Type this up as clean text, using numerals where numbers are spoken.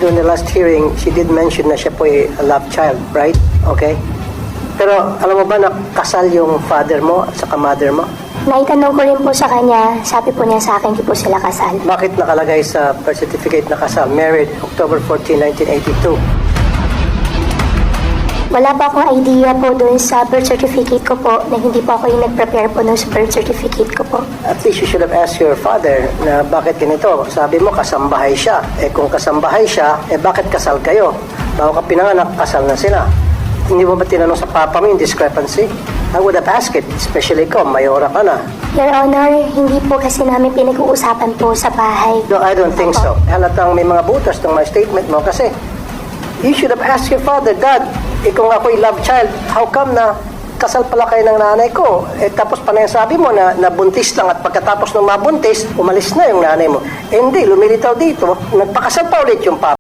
during the last hearing, she did mention na siya po ay a love child, right? Okay? Pero alam mo ba na kasal yung father mo at saka mother mo? Naitanong ko rin po sa kanya, sabi po niya sa akin, hindi po sila kasal. Bakit nakalagay sa birth certificate na kasal? Married October 14, 1982. Wala pa akong idea po dun sa birth certificate ko po na hindi po ako yung nag-prepare po dun sa birth certificate ko po. At least you should have asked your father na bakit ganito. Sabi mo kasambahay siya. Eh kung kasambahay siya, eh bakit kasal kayo? Bago ka pinanganak, kasal na sila. Hindi mo ba tinanong sa papa mo yung discrepancy? I would have asked it, especially ikaw, mayora ka na. Your Honor, hindi po kasi namin pinag-uusapan po sa bahay. No, I don't think so. Halatang may mga butas ng my statement mo kasi you should have asked your father, Dad, kung ako'y love child, how come na kasal pala kayo ng nanay ko? Eh tapos panay sabi mo na nabuntis lang at pagkatapos ng mabuntis, umalis na yung nanay mo. Eh hindi, lumilitaw dito, nagpakasal pa ulit yung papa.